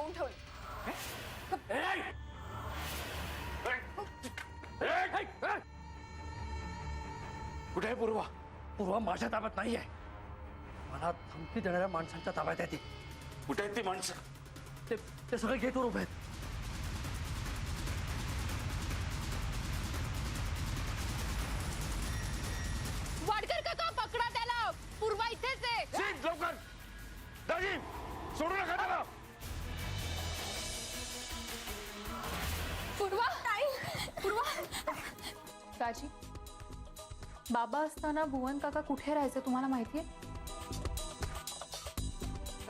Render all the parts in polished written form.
लावून ठेवलं. कुठे आहे पूर्वा? पूर्वा माझ्या ताब्यात नाहीये. मला धमकी देणाऱ्या माणसांच्या ताब्यात आहे ती. कुठे आहेत ती माणसं? ते सगळे गेटवर उभे आहेत. वाडकर काका पकडा त्याला. पूर्वा इथेच आहे. शीट लवकर. दाजी सोडू नका त्याला. पूर्वा पूर्वा. दाजी, बाबा असताना भुवन काका कुठे राहायचे तुम्हाला माहितीये?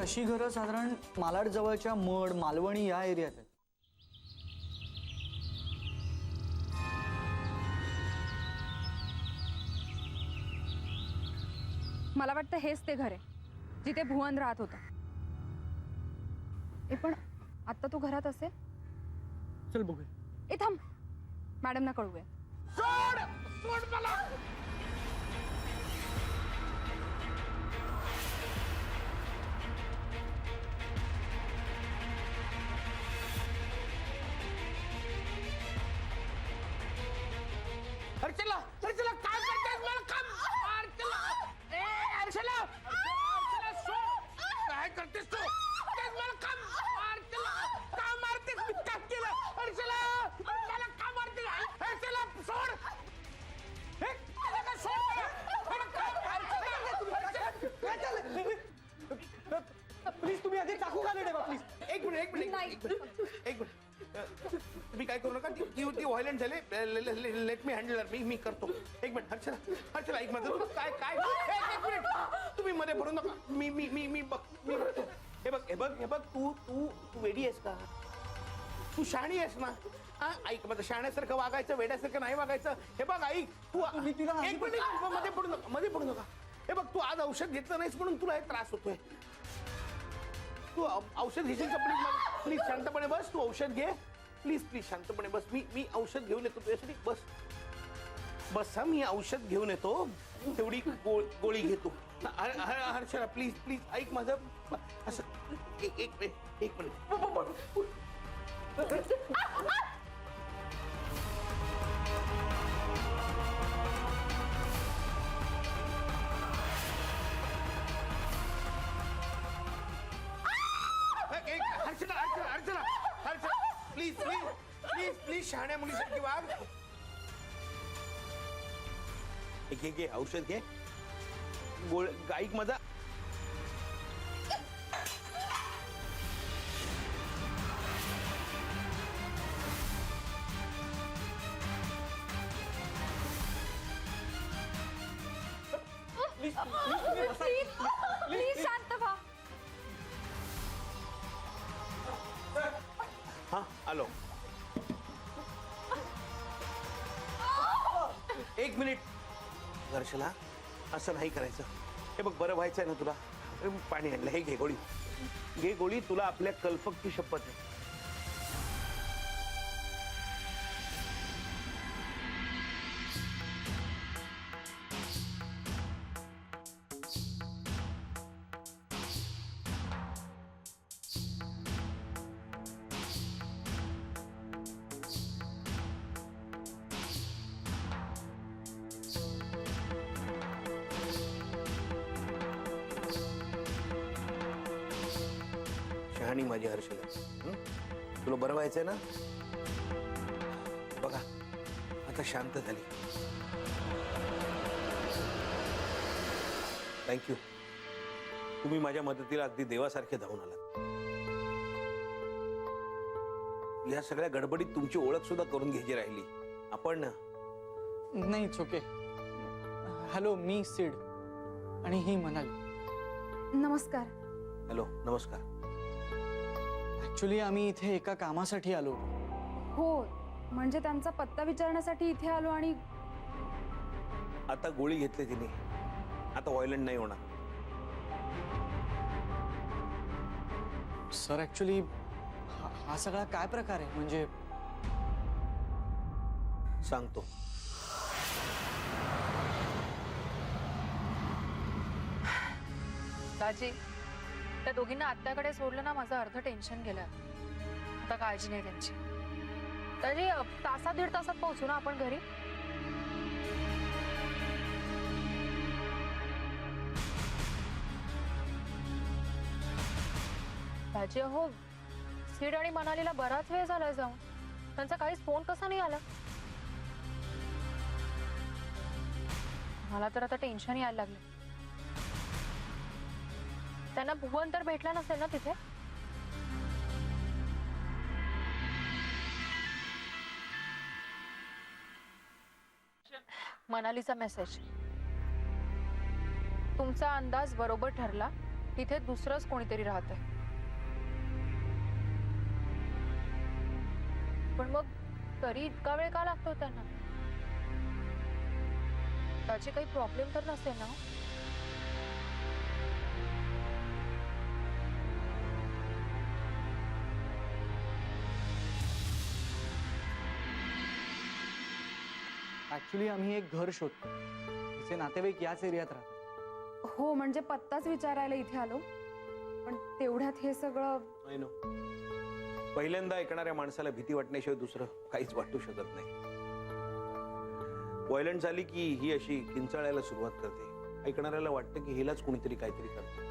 अशी घरं साधारण मालाड जवळच्या मड मालवणी या एरियात आहेत. मला वाटतं हेच ते घर आहे जिथे भुवन राहत होता. पण आता तो घरात असेल. चल बघूया. थांब, मॅडमना कळूया. सोड सोड मला. अर्चला अर्चला काय करतेस? मला काम. अर्चला अर्चला अर्चला सोड. काय करतेस तू? मला काम. अर्चला का मारतेस? मी काय केलं? अर्चला मला का मारते? अर्चला सोड. हे त्याला का सोड? प्लीज तुम्ही आधी टाकू का नाही प्लीज. एक मिनिट तुम्ही काय करू नका. ती व्हायलेंट झाले. Let me handle. मी करतो. एक मिनिट हर्षला एक माझं काय काय एक मिनिट तुम्ही मध्ये भरू नका. मी बघतो. हे बघ तू वेडी आहेस का? तू शहाणी आहेस ना? ऐक माझं शहाण्यासारखं वागायचं वेड्यासारखं नाही वागायचं. हे बघ ऐक तू एक मिनिट मध्ये पडू नका. हे बघ तू आज औषध घेतलं नाहीस म्हणून तुला हे त्रास होतोय. तू औषध घेशील का? प्लीज शांतपणे बस. तू औषध घे. प्लीज शांतपणे बस. मी औषध घेऊन येतो तुझ्यासाठी. बस हा मी औषध घेऊन येतो. तेवढी गोळी घेतो. हर्षला प्लीज ऐक माझं. असं एक मिनिट. अर्चना प्लीज शहाण्या मुलीसारखी वाग. घे औषध घे. ऐक माझा. प्लीज शांत व्हा. हा आलो. एक मिनिट. हर्षला असं नाही करायचं. हे बघ बरं व्हायचंय ना तुला. पाणी आणलं. हे घे गोळी. तुला आपल्या कल्पकची शपथ आहे. शहाणी माझी हर्षला. तुला बरं व्हायचंय ना? बघा आता शांत झाली. थँक्यू. तुम्ही माझ्या मदतीला अगदी देवासारखे धावून आलात. या सगळ्या गडबडीत तुमची ओळख सुद्धा करून घ्यायची राहिली. आपण नाही ओके. हॅलो मी सिड आणि ही मनाली. नमस्कार. हॅलो नमस्कार. ऍक्च्युली आम्ही इथे एका कामासाठी आलो. हो, म्हणजे त्यांचा पत्ता विचारण्यासाठी इथे आलो. आणि आता गोळी घेतली तिने. आता व्हायलेंट नाही होणार. सर ऍक्च्युली हा सगळा काय प्रकार आहे? म्हणजे सांगतो. दाजी त्या दोघींना आत्याकडे सोडलं ना, माझं अर्ध टेन्शन गेलं. आता काळजी नाही त्यांची. तरी तासा दीड तासात पोहोचू ना आपण घरी. भाजी हो, सीड आणि मनालीला बराच वेळ झाला जाऊन. त्यांचा काहीच फोन कसा नाही आला. मला तर आता टेन्शन यायला लागलं. त्यांना भुवन तर भेटला नसेल ना तिथे. मनालीचा मेसेज. तुमचा अंदाज बरोबर ठरला. तिथे दुसरंच कोणीतरी राहतंय. पण मग तरी इतका वेळ का लागतो त्यांना? त्याचे काही प्रॉब्लेम तर नसेल ना? ऍक्च्युली आम्ही एक घर शोधतो. तिचे नातेवाईक याच एरियात राहतात. हो, म्हणजे पत्ताच विचारायला इथे आलो, पण तेवढ्यात हे सगळं. I know. पहिल्यांदा ऐकणाऱ्या माणसाला भीती वाटण्याशिवाय दुसरं काहीच वाटू शकत नाही. व्हायलंट झाली की ही अशी किंचाळायला सुरुवात करते. ऐकणाऱ्याला वाटतं की हिलाच कोणीतरी काहीतरी करतं.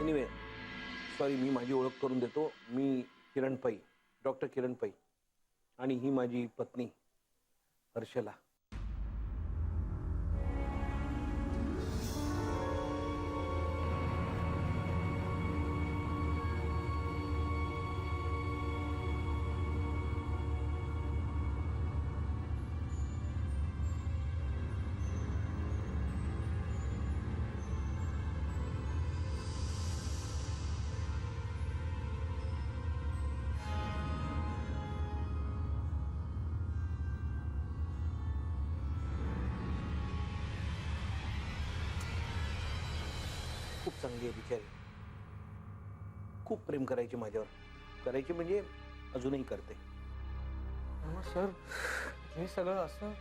एनिवे, सॉरी, मी माझी ओळख करून देतो. मी किरण पै, डॉक्टर किरण पै, आणि ही माझी पत्नी हर्षला. खूप चांगली आहे बिचारी. खूप प्रेम करायची माझ्यावर. करायची म्हणजे अजूनही करते. सर, हे सगळं असं.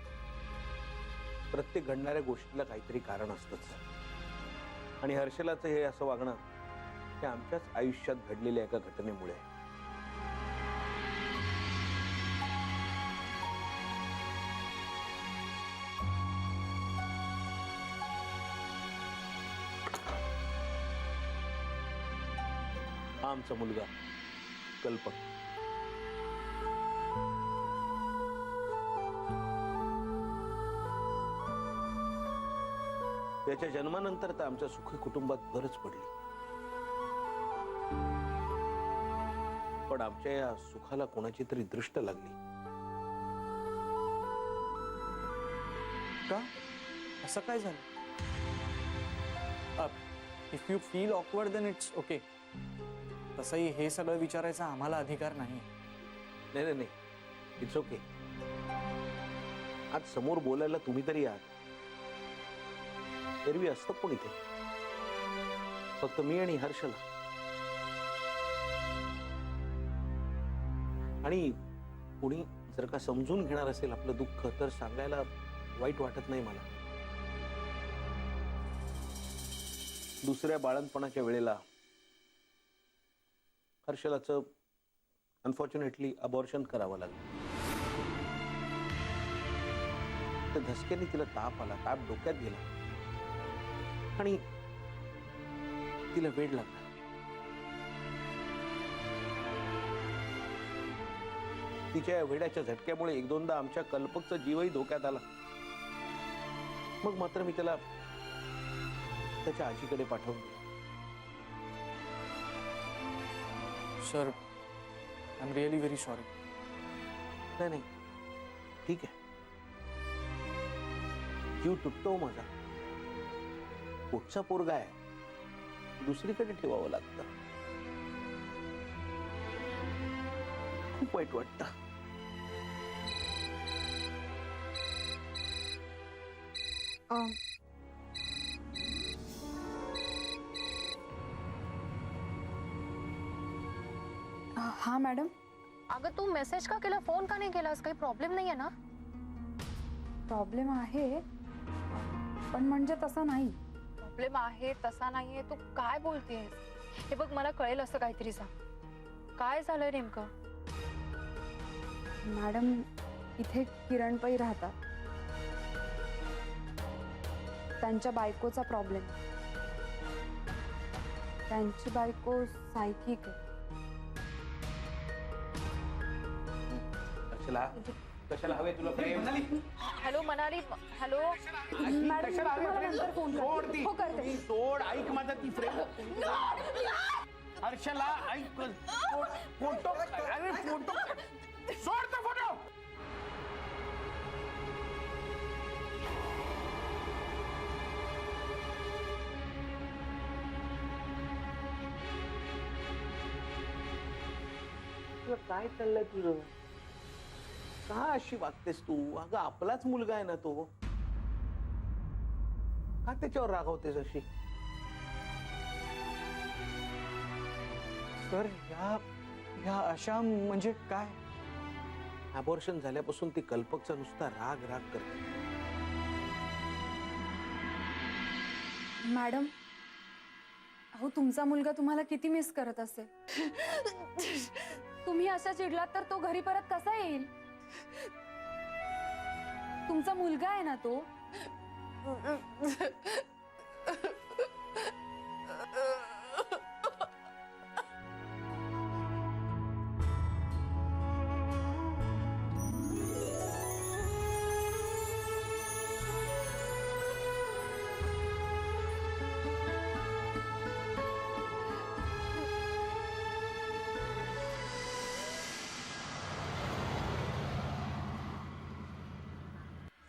प्रत्येक घडणाऱ्या गोष्टीला काहीतरी कारण असतंच. आणि हर्षलाचं हे असं वागणं हे आमच्याच आयुष्यात घडलेल्या एका घटनेमुळे. हा आमचा मुलगा कल्पक. त्याच्या जन्मानंतर तर आमच्या सुखी कुटुंबात भरच पडली. पण आमच्या या सुखाला कोणाची तरी दृष्ट लागली. का? असं काय झालं? If you feel awkward then it's okay. तसंही हे सगळं विचारायचा आम्हाला अधिकार नाही. नाही नाही, इट्स ओके. आज समोर बोलायला तुम्ही तरी आहात. एरवी असतं पण इथे फक्त मी आणि हर्षला. आणि कुणी जर का समजून घेणार असेल आपलं दुःख तर सांगायला वाईट वाटत नाही मला. दुसऱ्या बाळंतपणाच्या वेळेला हर्षलाचं अनफॉर्च्युनेटली अबॉर्शन करावं लागलं. त्या धसक्याने तिला ताप आला. ताप डोक्यात गेला आणि तिला वेड लागला. तिच्या या वेड्याच्या झटक्यामुळे एक दोनदा आमच्या कल्पकचा जीवही धोक्यात आला. मग मात्र मी त्याला त्याच्या आजीकडे पाठवून दिलं. Sir, I am really very sorry. नाही नाही, ठीक आहे. जीव तुटतो माझा. पोटचा पोरगा आहे, दुसरीकडे ठेवावं लागतं. खूप वाईट वाटतं. हा मॅडम. अगं तू मेसेज का केला, फोन का नाही केलास? काही प्रॉब्लेम नाहीये ना? प्रॉब्लेम आहे, पण म्हणजे तसा नाही. प्रॉब्लेम आहे तसा नाहीये, तू काय बोलतेस? हे बघ, मला कळेल असं काहीतरी सांग. काय झालंय नेमकं? मॅडम, इथे किरणपै राहतात. त्यांच्या बायकोचा प्रॉब्लेम. त्यांची बायको सायकिक आहे. कशाला हवे तुला प्रेम? Hello Manali, hello. मॅडम, कशाला हवे तुम्हाला प्रेम? नंतर फोन करते. सोड ती. हो, करते. ती सोड. ऐक माझा ती प्रेम. हर्षला ऐक. फोटो. अरे फोटो सोड तो फोटो. तुला काय चाललंय तुझं? का अशी वागतेस तू? अगं आपलाच मुलगा आहे ना तो. का त्याच्यावर रागवतेस अशी? सर, ह्या अशा म्हणजे काय? अबॉर्शन झाल्यापासून ती कल्पकचा नुसता राग राग करते. मॅडम, अहो तुमचा मुलगा तुम्हाला किती मिस करत असेल. तुम्ही अशा चिडलात तर तो घरी परत कसा येईल? तुमचा मुलगा आहे ना तो.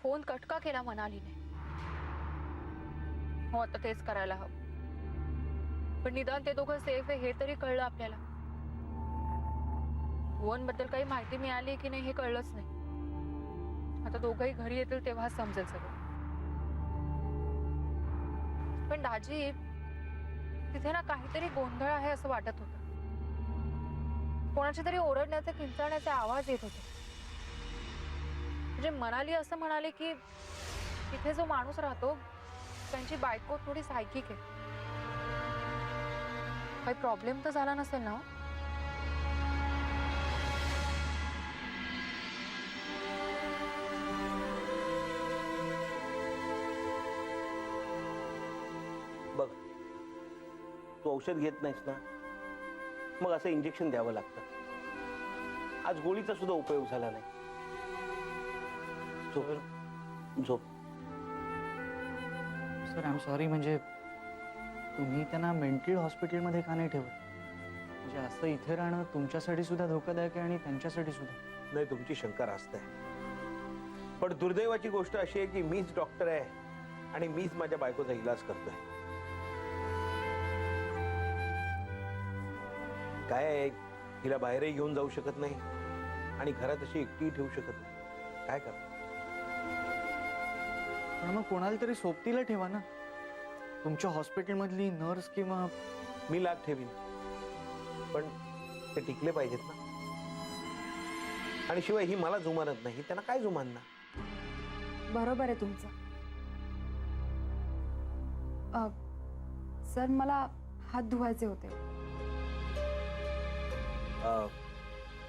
फोन कट का केला मनालीने? हो, आता तेच करायला हवं. पण निदान ते दोघं सेफ आहे हे तरी कळलं आपल्याला. भुवन बद्दल काही माहिती मिळाली की नाही हे कळलंच नाही. आता दोघंही घरी येतील तेव्हा समजेल सगळं. पण दाजी, तिथे ना काहीतरी गोंधळ आहे असं वाटत होतं. कोणाचे तरी ओरडण्याचे किंचाळण्याचे आवाज येत होते. म्हणजे मनाली असं म्हणाले की तिथे जो माणूस राहतो त्यांची बायको थोडी सायकिक आहे. काही प्रॉब्लेम तर झाला नसेल ना? बघ, तू औषध घेत नाहीस ना, मग असं इंजेक्शन द्यावं लागतं. आज गोळीचा सुद्धा उपयोग झाला नाही. झोप. झोप. Sir, I am sorry. म्हणजे तुम्ही त्यांना मेंटल हॉस्पिटलमध्ये का नाही ठेवत? म्हणजे असं इथे राहणं तुमच्यासाठी सुद्धा धोकादायक आहे आणि त्यांच्यासाठी सुद्धा. नाही, तुमची शंका रास्त आहे. पण दुर्दैवाची गोष्ट अशी आहे की मीच डॉक्टर आहे आणि मीच माझ्या बायकोचा इलाज करतोय. काय आहे, हिला बाहेरही घेऊन जाऊ शकत नाही आणि घरात अशी एकटी ठेवू शकत नाही. काय कर? पण मग कोणाला तरी सोबतीला ठेवा ना. तुमच्या हॉस्पिटलमधली नर्स किंवा. मी लाग ठेवीन, पण ते टिकले पाहिजेत ना. आणि शिवाय ही मला जुमानत नाही, त्यांना काय जुमानणार? बरोबर आहे तुमचं. सर, मला हात धुवायचे होते.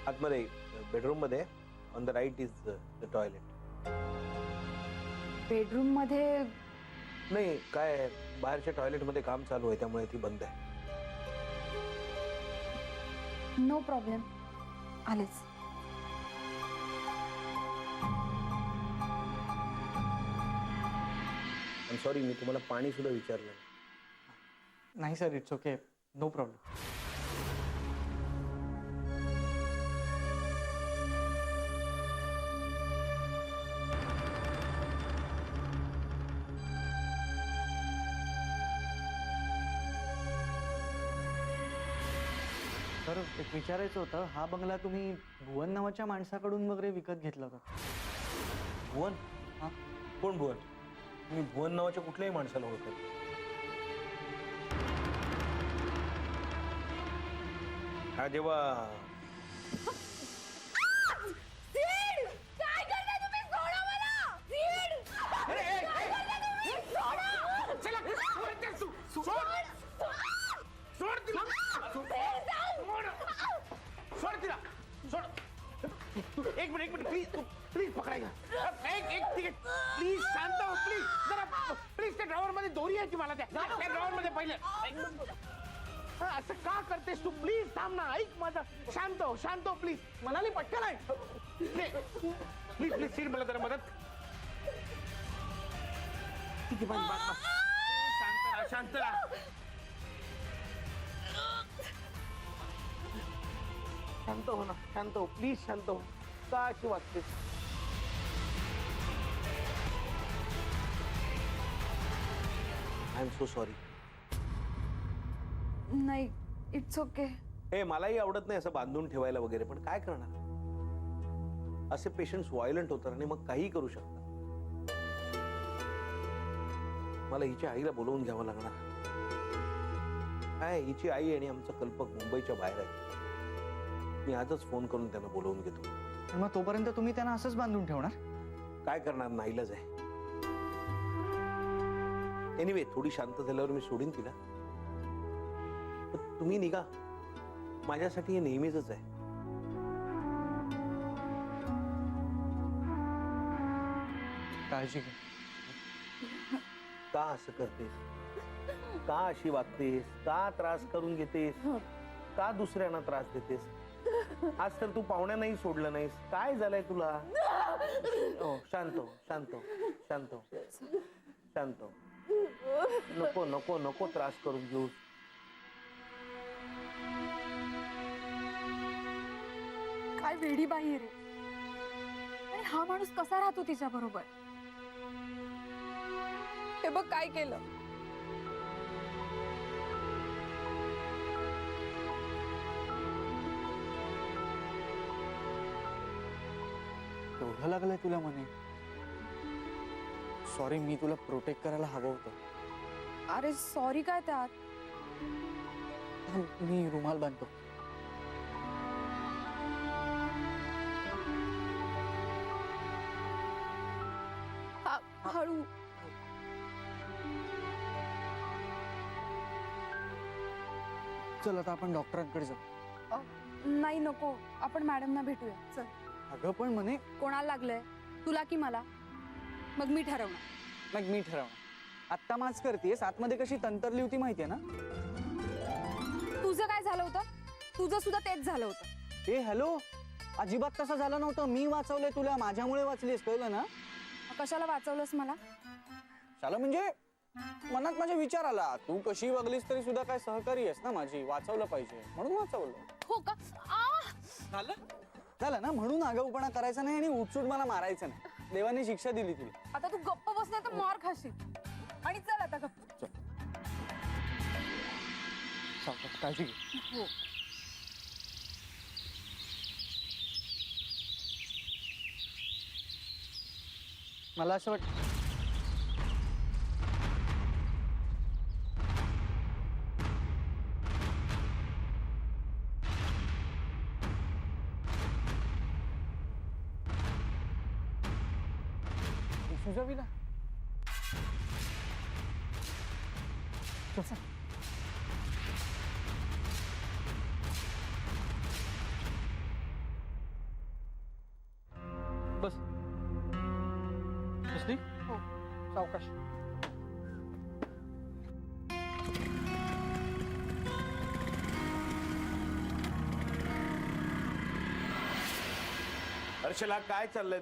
आतमध्ये बेडरूम मध्ये on the right is the toilet. Bedroom मध्ये? नाही, काय आहे, बाहेरच्या टॉयलेट मध्ये काम चालू आहे त्यामुळे ती बंद आहे. No problem. आलेच. आय एम सॉरी, मी तुम्हाला पाणी सुद्धा विचारलं नाही. नाही sir, it's okay. No problem. Sir, एक विचारायचं होतं. हा बंगला तुम्ही भुवन नावाच्या माणसाकडून वगैरे विकत घेतला होता? भुवन? हा? कोण भुवन? मी भुवन नावाच्या कुठल्याही माणसाला ओळखत. हा जेव्हा काय करताय तुम्ही? सोडा मला! सोड तिला सोड तिला सोड एक मिनिट प्लीज प्लीज पकडायला एक तिकीट प्लीज शांत हो प्लीज जरा प्लीज त्या ड्रायव्हर मध्ये दोरी आहे की मला त्या ड्रायव्हर मध्ये पहिले असं का करतेस तू प्लीज थांब ना ऐक माझं शांत हो प्लीज म्हणाली पटकन आहे प्लीज प्लीज सीट मला जरा मदत किती पण शांत राहा शांत हो ना शांत हो प्लीज शांत हो का अशी वाटतेस आय एम सो सॉरी नाही इट्स ओके. हे मलाही आवडत नाही असं बांधून ठेवायला वगैरे पण काय करणार असे पेशंट्स व्हायलंट होतात आणि मग काही करू शकतात मला हिच्या आईला बोलवून घ्यावं लागणार काय हिची आई आणि आमचा कल्पक मुंबईच्या बाहेर आहे मी आजच फोन करून त्यांना बोलवून घेतो मग तोपर्यंत तुम्ही त्यांना असंच बांधून ठेवणार? काय करणार नाईलाज आहे एनिवे थोडी शांत झाल्यावर मी सोडीन तिला तुम्ही निघा माझ्यासाठी हे नेहमीच आहे काळजी घे. का असं करतेस का अशी वागतेस का त्रास करून घेतेस का दुसऱ्यांना त्रास देतेस आज तर तू पाहुण्यांनाही सोडलं नाहीस काय झालंय तुला शांत नको नको नको त्रास करून घेऊ काय वेडी बाई रे. आणि हा माणूस कसा राहतो तिच्या बरोबर. हे बघ काय केलं. एवढं लागलंय तुला म्हणे. सॉरी मी तुला प्रोटेक्ट करायला हवं होतं. अरे सॉरी काय त्यात. मी रुमाल बांधतो. हळू. चल आता आपण डॉक्टरांकडे जाऊ. नाही नको आपण मॅडमना भेटूया चल. अगं पण म्हणे कोणाला लागलंय तुला की मला. मग मी ठरवणार. मग मी ठरवणार. आत्ता माच करतेस आतमध्ये कशी तंतरली होती माहितीये ना. तुझं काय झालं होतं. तुझं सुद्धा तेच झालं होतं. ए हॅलो अजिबात तसं झालं नव्हतं. मी वाचवलंय तुला माझ्यामुळे वाचलीस कळलं ना. कशाला वाचवलंस मला. शाला म्हणजे मनात माझा विचार आला तू कशी वागलीस तरी सुद्धा काय सहकारी आहेस ना माझी. वाचवलं पाहिजे म्हणून वाचवलं. हो का झालं ना म्हणून आगाऊपणा करायचा नाही आणि उठसूट मला मारायचं नाही. देवाने शिक्षा दिली तुला. आता तू गप्प बसला तर मार खाशील. आणि चल आता गप्प. काळजी घे. हो. मला असं वाटतं सुजावीला बस बसली हो. सावकाश. हर्षला काय चाललंय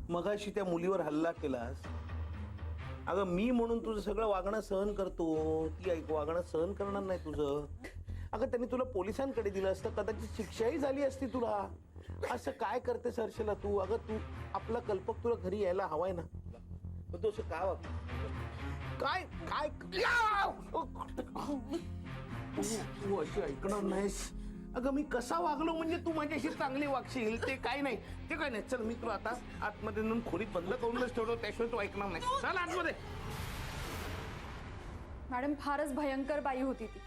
मगाशी त्या मुलीवर हल्ला केलास. अगं मी म्हणून तुझं सगळं वागणं सहन करतो. ती वागणं सहन करणार नाही तुझं. अगं त्यांनी तुला पोलिसांकडे दिलं असतं कदाचित शिक्षाही झाली असती तुला. असं काय करतेस हर्षला तू. अगं तू आपला कल्पक तुला घरी यायला हवाय ना. पण तू असं का वाग काय काय तू अशी ऐकणार नाहीस. अगं मी कसा वागलो म्हणजे तू माझ्याशी चांगली वागशील ते काय नाही. ते काय नाही. चल मी तुला आता आतमध्ये नेऊन खोलीत बंद करूनच ठेवतो त्याशिवाय तू ऐकणार नाही. चल आतमध्ये. मॅडम फारच भयंकर बाई होती ती.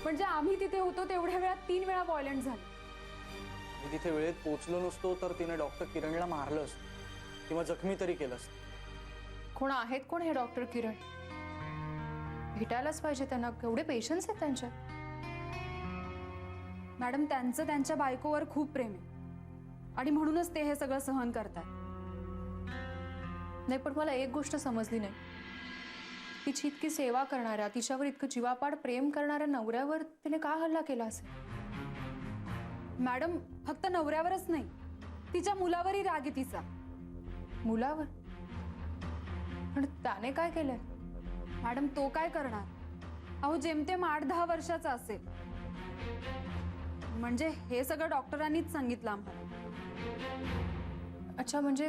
म्हणजे आम्ही तिथे होतो तेवढ्या वेळात 3 वेळा व्हायलंट झालं. मी तिथे वेळेत पोहोचलो नसतो तर तिने डॉक्टर किरणला मारलं असतं किंवा जखमी तरी केलं असतं. कोण आहेत कोण हे डॉक्टर किरण? भेटायलाच पाहिजे त्यांना. केवढे पेशन्स आहेत त्यांच्या. मॅडम, त्यांचं त्यांच्या बायकोवर खूप प्रेम आहे आणि म्हणूनच ते हे सगळं सहन करतात. नाही, पण मला एक गोष्ट समजली नाही. तिची इतकी सेवा करणाऱ्या, तिच्यावर इतकं जीवापाड प्रेम करणाऱ्या नवऱ्यावर तिने का हल्ला केला असेल? मॅडम, फक्त नवऱ्यावरच नाही, तिच्या मुलावरही राग आहे तिचा. मुलावर? पण त्याने काय केलंय? मॅडम, तो काय करणार? अहो, जेमतेम 8-10 वर्षाचा असेल. म्हणजे हे सगळं डॉक्टरांनीच सांगितलं आम्हाला. अच्छा, म्हणजे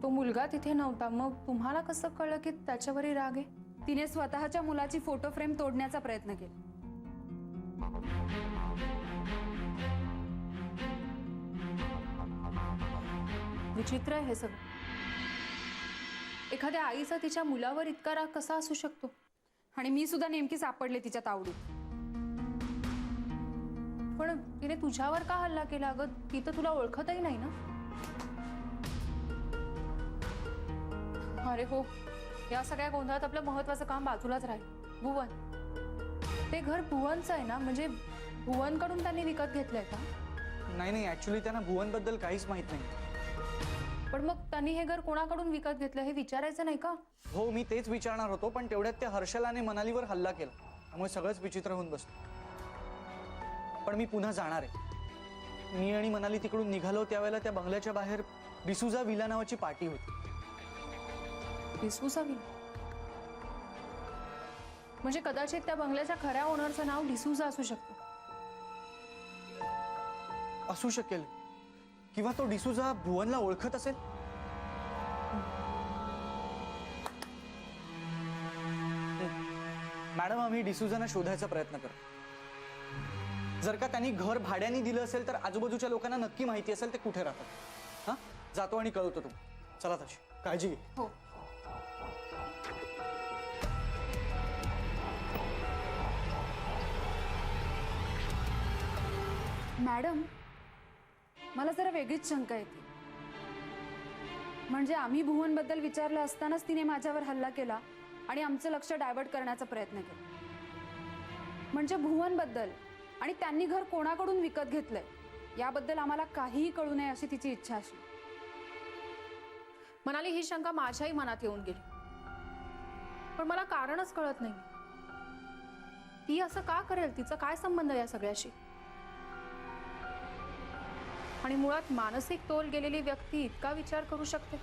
तो मुलगा तिथे नव्हता, मग तुम्हाला कसं कळलं की त्याच्यावरही राग आहे? तिने स्वतःच्या मुलाची फोटो फ्रेम तोडण्याचा प्रयत्न केला. विचित्र आहे हे सगळं. एखाद्या आईचा तिच्या मुलावर इतका राग कसा असू शकतो? आणि मी सुद्धा नेमकी सापडले तिच्या तावडीत. पण तिने तुझ्यावर का हल्ला केला? अगं, ती तर तुला ओळखतही नाही ना. अरे हो, या सगळ्या गोंधळात आपलं महत्वाचं काम बाजूलाच राहील. भुवन, ते घर भुवनचं आहे ना? म्हणजे भुवनकडून त्यांनी विकत घेतलंय का? नाही, ऍक्च्युली त्यांना भुवनबद्दल काहीच माहित नाही. पण मग त्यांनी हे घर कोणाकडून विकत घेतलं हे विचारायचं नाही का? हो, मी तेच विचारणार होतो, पण तेवढ्यात त्या हर्षलाने मनालीवर हल्ला केला, त्यामुळे सगळंच विचित्र होऊन बसलं. पण मी पुन्हा जाणार आहे. मी आणि मनाली तिकडून निघालो त्यावेळेला त्या बंगल्याच्या बाहेर डिसूजा विला नावाची पार्टी होती. डिसूजा विला? म्हणजे कदाचित त्या बंगल्याच्या खऱ्या ओनरचं नाव डिसूजा असू शकतं. असू शकेल, किंवा तो डिसूजा भुवनला ओळखत असेल. मॅडम, आम्ही डिसूजांना शोधायचा प्रयत्न करू. जर का त्यांनी घर भाड्याने दिलं असेल तर आजूबाजूच्या लोकांना नक्की माहिती असेल ते कुठे राहतात. हा, जातो आणि कळवतो तुम्हाला. चला तशी, काळजी घे. हो. मॅडम, मला जरा वेगळीच शंका येते. म्हणजे आम्ही भुवनबद्दल विचारलं असतानाच तिने माझ्यावर हल्ला केला आणि आमचं लक्ष डायव्हर्ट करण्याचा प्रयत्न केला. म्हणजे भुवनबद्दल आणि त्यांनी घर कोणाकडून विकत घेतलंय याबद्दल आम्हाला काहीही कळू नये अशी तिची इच्छा असली. मनाली, ही शंका माझ्याही मनात येऊन गेली, पण मला कारणच कळत नाही. ती असं का करेल? तिचा काय संबंध या सगळ्याशी? आणि मुळात मानसिक तोल गेलेली व्यक्ती इतका विचार करू शकते?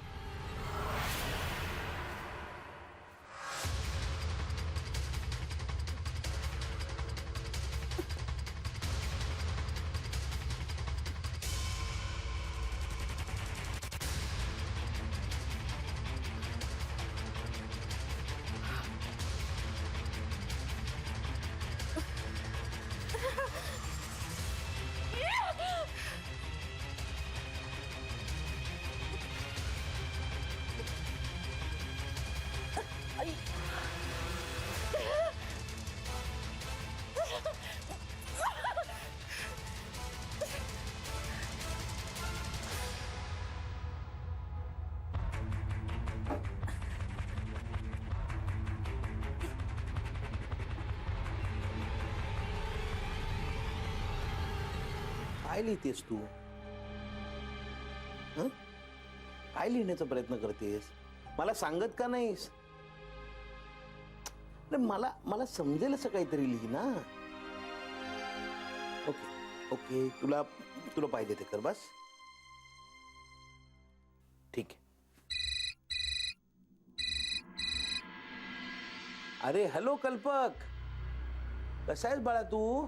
काय लिहितेस तू? हं? काय लिहिण्याचा प्रयत्न करतेस? मला सांगत का नाहीस? अरे मला समजेल असं काहीतरी लिही ना. ओके ओके, तुला पाहिजे ते कर बस. ठीक आहे. अरे हॅलो कल्पक, कसा आहेस बाळा तू?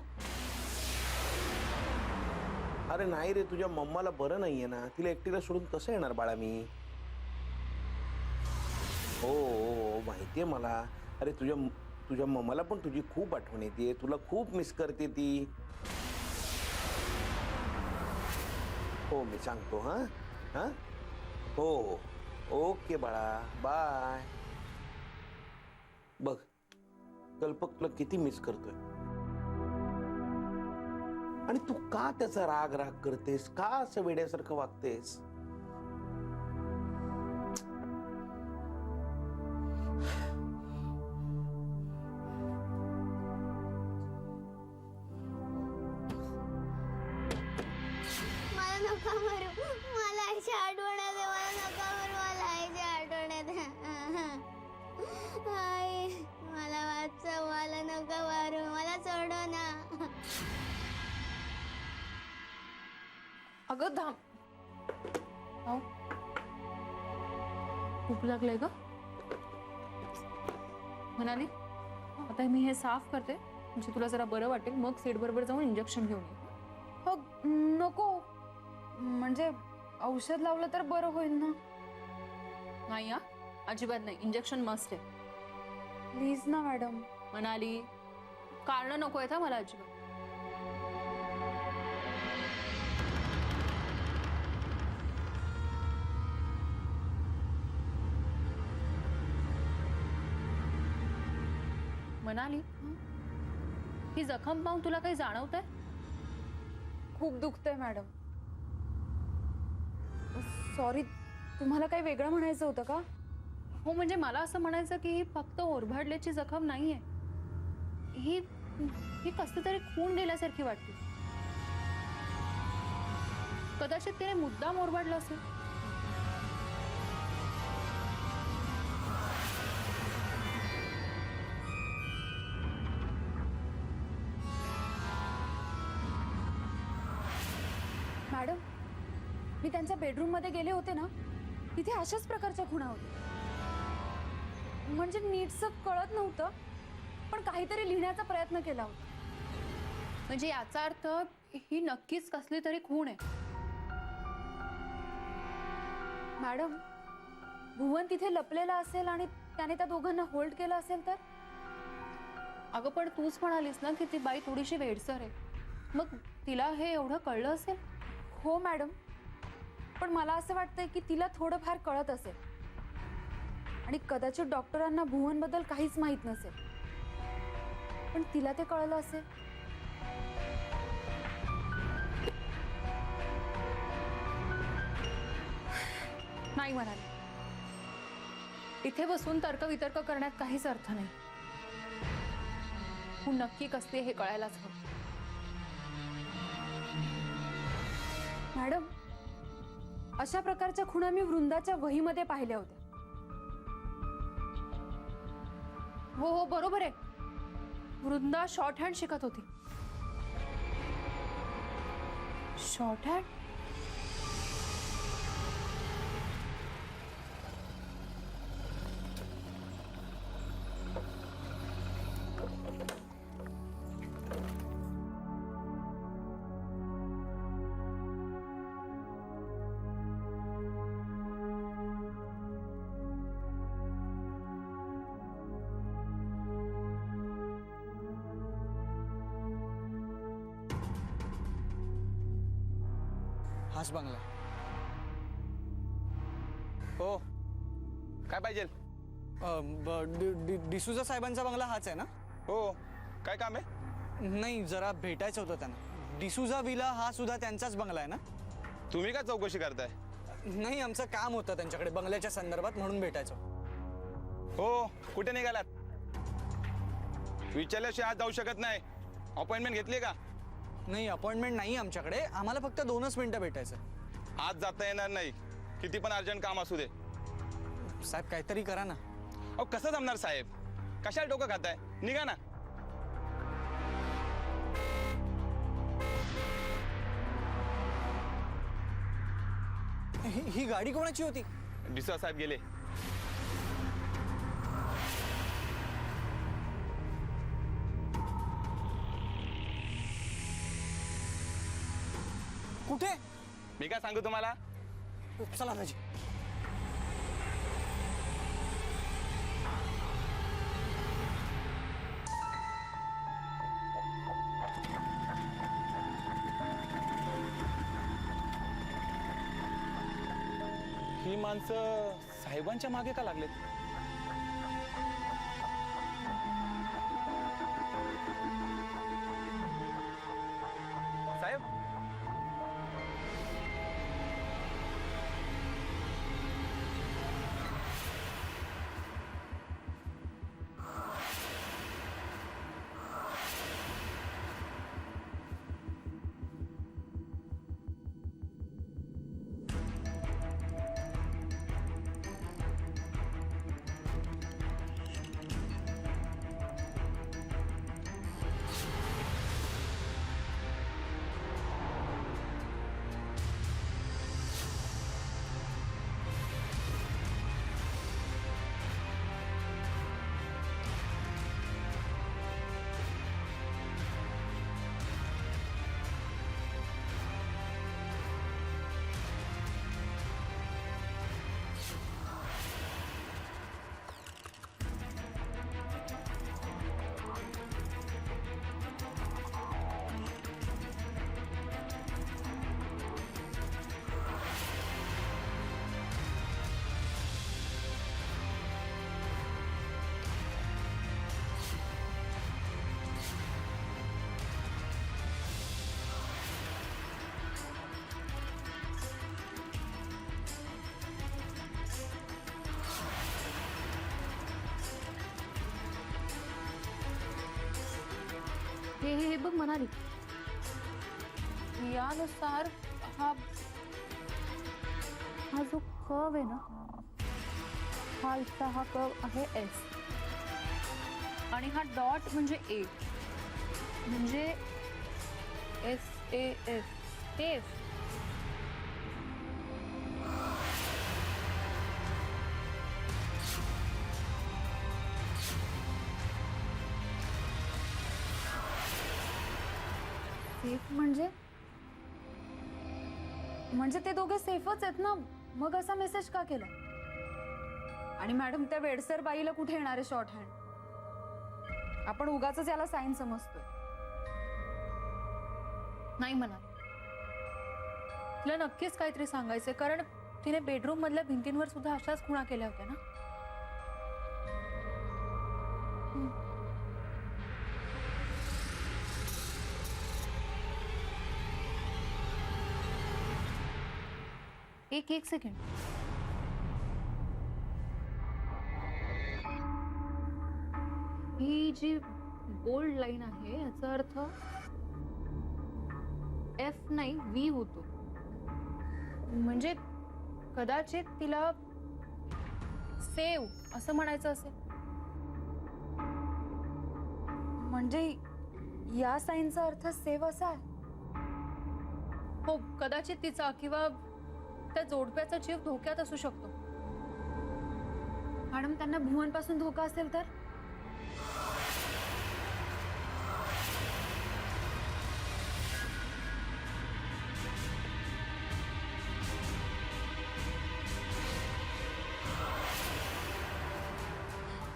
अरे नाही रे, तुझ्या मम्माला बरं नाहीये ना, तिला एकटीला सोडून कसं येणार बाळा मी? हो माहितीये मला. अरे तुझ्या मम्माला पण तुझी खूप आठवण येते, तुला खूप मिस करते ती. हो मी सांगतो. हा हो ओके बाळा, बाय. बघ कल्पक तुला किती मिस करतोय. आणि तू का त्याचा राग करतेस? का असं वेड्यासारखं वागतेस? नका मारू. मला आईच्या आठवण येते. मला नका मारू. मला आईच्या आठवण येते. आई मला वाचव. मला नका मारू. मला सोडव ना. अगं धाम अहो, खूप लागलंय ग. म्हणाली आता मी हे साफ करते म्हणजे तुला जरा बरं वाटेल, मग सेट बरोबर जाऊन इंजेक्शन घेऊन ये. हो नको, म्हणजे औषध लावलं तर बरं होईल ना. नाही हा, अजिबात नाही. इंजेक्शन मस्ट आहे. प्लीज ना मॅडम. म्हणाली कारण नको आहेत हा मला अजिबात. म्हणाली ही जखम पाहून तुला काही जाणवतंय? खूप दुखतंय मॅडम. सॉरी, तुम्हाला काही वेगळं म्हणायचं होतं का? हो म्हणजे मला असं म्हणायचं की ही फक्त ओरबाडल्याची जखम नाहीये. ही ही कसं तरी खून गेल्यासारखी वाटते. कदाचित तिने मुद्दाम ओरबाडलं असेल. मॅडम, मी त्यांच्या बेडरूम मध्ये गेले होते ना, तिथे अशाच प्रकारच्या खुणा होत्या. म्हणजे नीटसं कळत नव्हतं, पण काहीतरी लिहिण्याचा प्रयत्न केला होता. म्हणजे याचा अर्थ ही नक्कीच कसली तरी खूण आहे. मॅडम, भुवन तिथे लपलेला असेल आणि त्याने त्या दोघांना होल्ड केलं असेल तर? अगं पण तूच म्हणालीस ना की ती बाई थोडीशी वेडसर आहे, मग तिला हे एवढं कळलं असेल. हो मॅडम, पण मला असं वाटतंय की तिला थोडंफार कळत असेल आणि कदाचित डॉक्टरांना भुवनबद्दल काहीच माहीत नसेल, पण तिला ते कळलं असेल. नाही म्हणाली. इथे बसून तर्कवितर्क करण्यात काहीच अर्थ नाही. तू नक्की कसली हे कळायलाच हवं. मॅडम, अशा प्रकारच्या खुणा मी वृंदाच्या वहीमध्ये पाहिल्या होत्या. हो हो बरोबर आहे. वृंदा शॉर्ट हँड शिकत होती. Short hand? हाच बंगला. हो, काय पाहिजे? डिसूजा साहेबांचा बंगला हाच आहे ना? हो, काय काम आहे? नाही, जरा भेटायचं होतं त्यांना. डिसूजा विला हा सुद्धा त्यांचाच बंगला आहे ना? तुम्ही काय चौकशी करताय? नाही, आमचं काम होतं त्यांच्याकडे बंगल्याच्या संदर्भात, म्हणून भेटायचं. हो, कुठे निघालात? विचारल्याशिवाय आज जाऊ शकत नाही. अपॉइंटमेंट घेतली का? नाही, अपॉइंटमेंट नाही आमच्याकडे. आम्हाला फक्त 2च मिनिटं भेटायचं. आज जाता येणार नाही. किती पण अर्जंट काम असू दे. साहेब, काहीतरी करा ना. अहो, कसं जमणार साहेब? कशाला डोकं खाताय? निघा ना. ही गाडी कोणाची होती? डिसोजा साहेब गेले. कुठे? मी काय सांगू तुम्हाला? चला राजी. ही माणसं साहेबांच्या मागे का लागलेत? साहेब, हे बघ म्हणाली यानुसार हा जो कर्व आहे ना हा इथला हा कर्व आहे एस आणि हा डॉट म्हणजे ए म्हणजे S A F F safe म्हणजे ते दोघे सेफच आहेत ना, मग असा मेसेज का केला? आणि मॅडम त्या वेडसर बाईला कुठे येणार आहे शॉर्ट हँड? आपण उगाच याला साईन समजतोय. नाही म्हणाल तिला नक्कीच काहीतरी सांगायचंय कारण तिने बेडरूम मधल्या भिंतींवर सुद्धा अशाच खुणा केल्या होत्या ना. एक सेकंड. ही जी बोल्ड लाईन आहे याचा अर्थ एफ नाही व्ही होतो. म्हणजे कदाचित तिला सेव असं म्हणायचं असेल. म्हणजे या साईनचा अर्थ सेव असा आहे? हो कदाचित तिचा किंवा त्या जोडप्याचा जीव धोक्यात असू शकतो. मॅडम त्यांना भुवनपासून धोका असेल तर?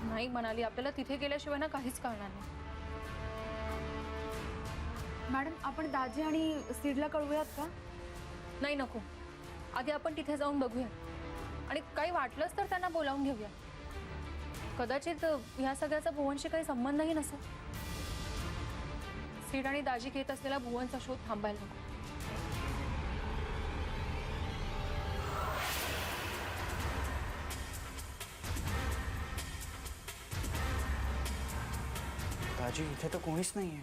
नाही म्हणाली आपल्याला तिथे गेल्याशिवाय ना काहीच कळणार नाही. मॅडम आपण दाजी आणि सीडला कळवूयात का? नाही नको. आधी आपण तिथे जाऊन बघूया आणि काही वाटलंच तर त्यांना बोलावून घेऊया. कदाचित ह्या सगळ्याचा भुवनशी काही संबंधही नसेल. सीड आणि दाजी घेत असलेला भुवनचा शोध थांबायला नको. दाजी इथे तर कोणीच नाहीये.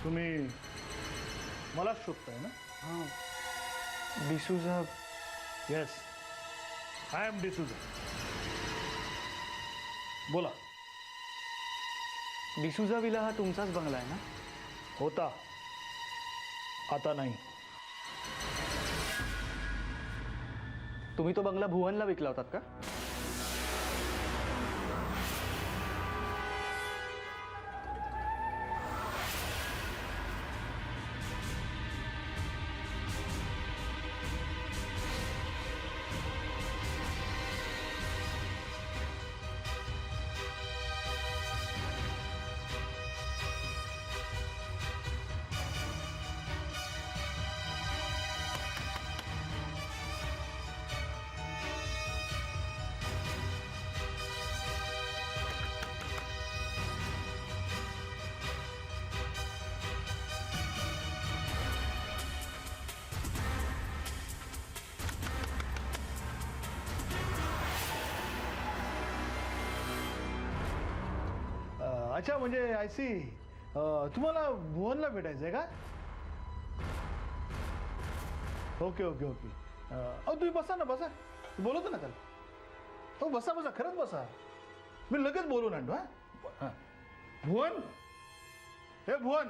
तुम्ही मला शोधताय ना? हां D'Souza. Yes, I am D'Souza. बोला. डिसूजा विला हा तुमचाच बंगला आहे ना? होता, आता नाही. तुम्ही तो बंगला भुवनला विकला होतात का? अच्छा, म्हणजे आय सी. तुम्हाला भुवनला भेटायचंय का? Okay okay okay. तुम्ही बसा ना, बसा. बोलवतो ना त्याला. हो बसा बसा, खरंच बसा. मी लगेच बोलून आणतो. हा भुवन, हे भुवन.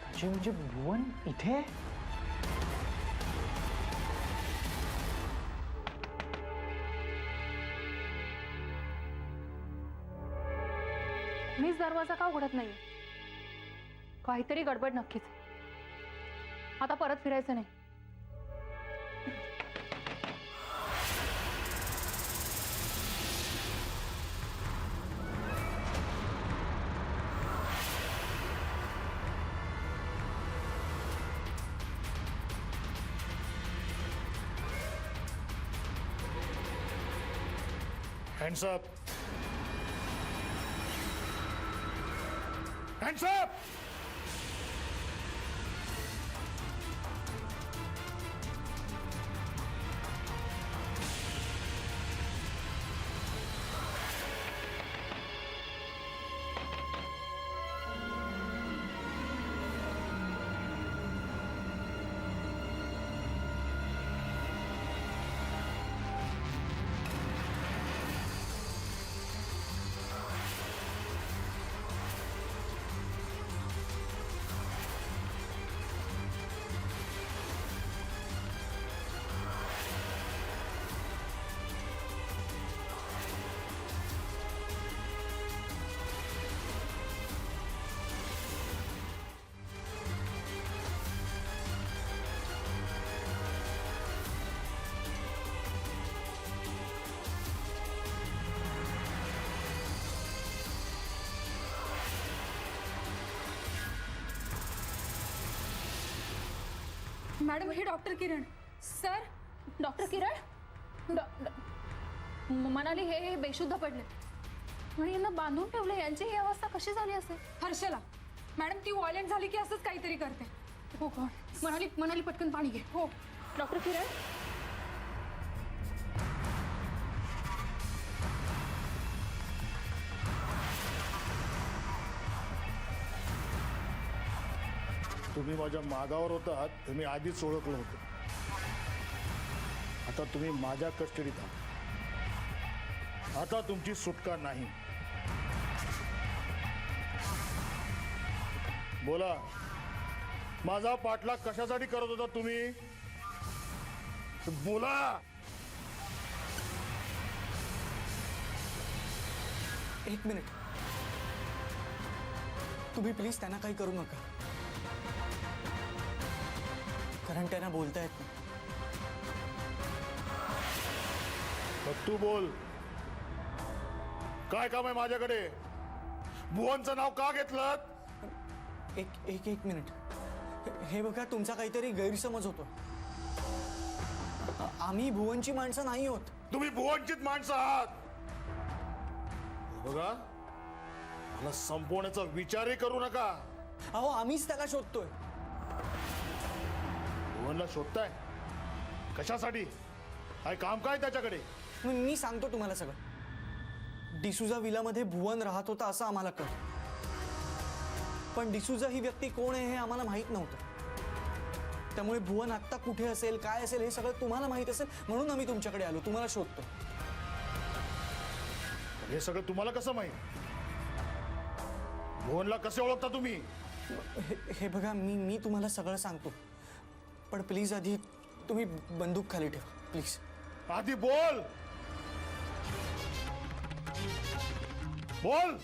दाजी म्हणजे भुवन इथे? मीच दरवाजा का उघडत नाही? काहीतरी गडबड नक्कीच. आता परत फिरायचं नाही. Hands up. Hands up. Madam हे डॉक्टर किरण. सर. डॉक्टर किरण मनाली हे बेशुद्ध पडले आणि यांना बांधून ठेवले. यांची ही अवस्था कशी झाली असेल? हर्षला. मॅडम ती व्हायलेंट झाली की असंच काहीतरी करते. हो गॉड. मनाली पटकन पाणी घे. हो. डॉक्टर किरण. तुम्ही माझ्या मागावर होतात हे मी आधीच ओळखलं होतं. आता तुम्ही माझ्या कस्टडीत आहात. आता तुमची सुटका नाही. बोला, माझा पाठलाग कशासाठी करत होता तुम्ही? बोला. एक मिनिट, तुम्ही प्लीज त्यांना काही करू नका, कारण त्यांना बोलता येत नाही. मग तू बोल, काय काम आहे माझ्याकडे? भुवनचं नाव का घेतलं? एक एक एक मिनिट. हे बघा, तुमचा काहीतरी गैरसमज होतो. आम्ही भुवनची माणसं नाही होत. तुम्ही भुवनचीच माणसं आहात. बघा, मला संपवण्याचा विचारही करू नका. अहो, आम्हीच त्याला शोधतोय. भुवनला शोधताय कशासाठी? काय काम काय त्याच्याकडे? मी सांगतो तुम्हाला सगळं. डिसुजा विलामध्ये भुवन राहत होता असं आम्हाला कळलं, पण डिसुजा ही व्यक्ती कोण आहे हे आम्हाला माहित नव्हतं. त्यामुळे भुवन आत्ता कुठे असेल, काय असेल हे सगळं तुम्हाला माहित असेल म्हणून आम्ही तुमच्याकडे आलो, तुम्हाला शोधतो. हे सगळं तुम्हाला कसं माहित? भुवनला कसे ओळखता तुम्ही? हे बघा, मी तुम्हाला सगळं सांगतो, पण प्लीज आधी तुम्ही बंदूक खाली ठेवा प्लीज. आधी बोल. बोल.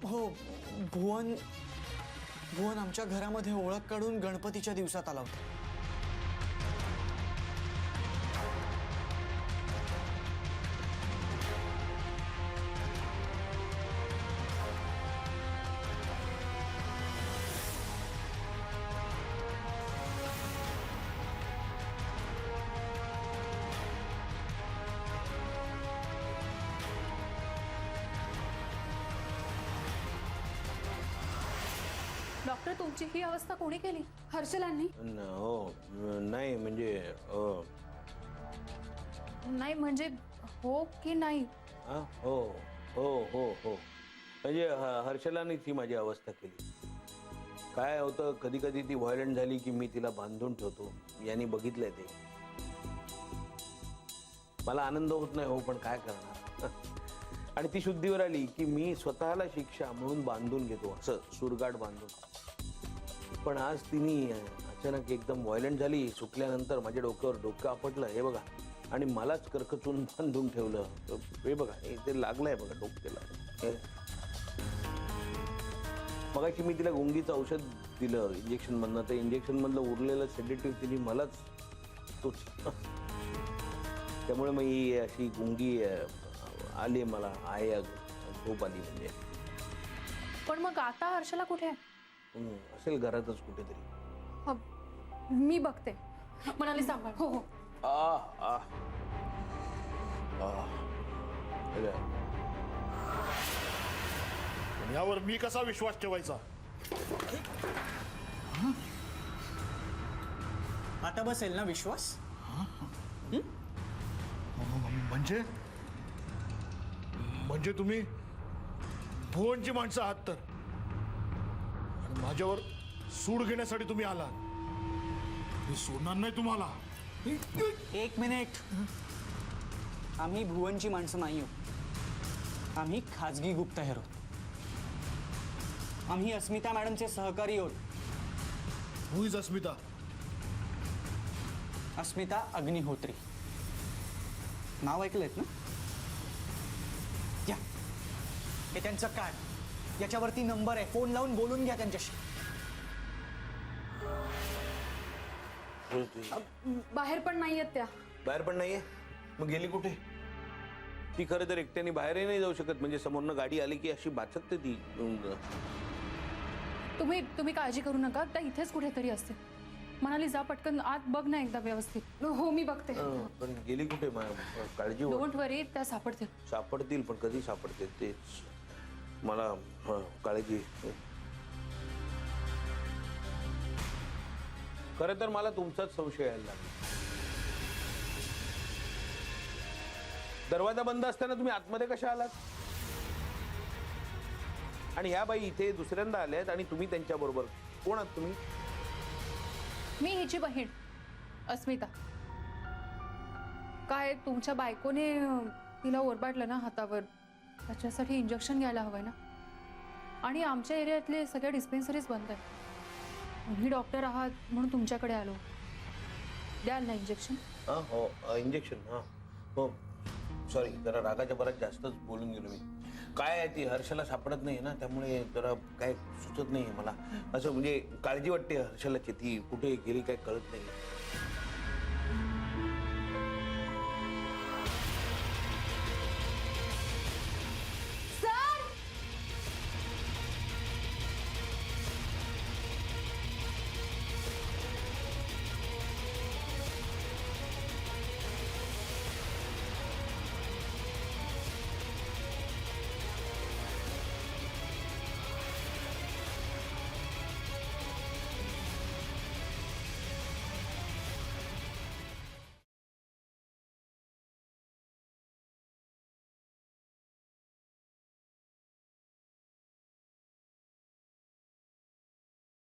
हो, भुवन आमच्या घरामध्ये ओळख काढून गणपतीच्या दिवसात आला होता. डॉक्टर तुमची ही अवस्था कोणी केली? हर्षलांनी. हो, नाही म्हणजे नाही म्हणजे हो की नाही? हो हो हो हो म्हणजे हर्षलानेच ही माझी अवस्था केली. काय होतं, कधी कधी ती व्हायलेंट झाली की मी तिला बांधून ठेवतो. यांनी बघितलंय ते. मला आनंद होत नाही हो, पण काय करणार. आणि ती शुद्धीवर आली की मी स्वतःला शिक्षा म्हणून बांधून घेतो, असं सुरगाट बांधून. पण आज तिने अचानक एकदम व्हायलेंट झाली. सुटल्यानंतर माझ्या डोक्यावर डोकं आपटलं, हे बघा, आणि मलाच करकचून बांधून ठेवलं. हे बघा, ते लागलंय बघा डोक्याला. मगाशी मी तिला गुंगीचं औषध दिलं इंजेक्शन मधनं. ते इंजेक्शन मधलं उरलेलं सेडेटिव्ह तिने मलाच तोच. त्यामुळे मग ही अशी गुंगी आली मला, आहे झोप आली म्हणजे. पण मग आता हर्षला कुठे आहे? असेल घरातच कुठेतरी. मी बघते. मनाली सांभाळ. हो हो. यावर मी कसा विश्वास ठेवायचा? आता बसेल ना विश्वास? म्हणजे तुम्ही भुवनची माणसं आहात तर, आणि माझ्यावर सूड घेण्यासाठी तुम्ही आलात. मी सोडणार नाही तुम्हाला. एक मिनिट. आम्ही भुवनची माणसं नाही आहोत. आम्ही खाजगी गुप्तहेर आहोत. आम्ही अस्मिता मॅडमचे सहकारी आहोत. हु इज अस्मिता? अस्मिता अग्निहोत्री. नाव ऐकलंयत ना? या, हे त्यांचं कार्ड, याच्यावरती नंबर आहे. फोन लावून बोलून घ्या त्यांच्याशी. बाहेर पण नाहीयेत त्या. बाहेर पण नाहीये? मग गेली कुठे? ती खरं तर एकट्याने बाहेरही नाही जाऊ शकत. म्हणजे समोरनं गाडी आली की अशी बाचकते ती. तुम्ही काळजी करू नका, त्या इथेच कुठेतरी असते. मनाली जा पटकन आत बघ ना एकदा व्यवस्थित. हो मी बघते. पण गेली कुठे काळजी वाट. डोंट वरी, त्या सापडतील. सापडतील पण कधी सापडतील तेच मला काळजी. खरं तर मला तुमचाच संशय यायला लागला. दरवाजा बंद असताना तुम्ही आतमध्ये कशा आलात? आणि ह्या बाई इथे दुसऱ्यांदा आल्यात आणि तुम्ही त्यांच्या बरोबर. कोण आहात तुम्ही? मी हिची बहीण अस्मिता. काय तुमच्या बायकोने तिला ओरबाडलं ना हातावर, त्याच्यासाठी इंजेक्शन घ्यायला हवंय ना. आणि आमच्या एरियातले सगळ्या डिस्पेन्सरीज बंद आहेत. तुम्ही डॉक्टर आहात म्हणून तुमच्याकडे आलो. द्याल ना इंजेक्शन? हो इंजेक्शन. हो सॉरी, जरा रागाच्या बराच जास्तच बोलून गेलो मी. काय आहे ती हर्षला सापडत नाही ना, त्यामुळे जरा काय सुचत नाही मला. असं म्हणजे काळजी वाटते हर्षलाची. ती कुठे गेली काय कळत नाही.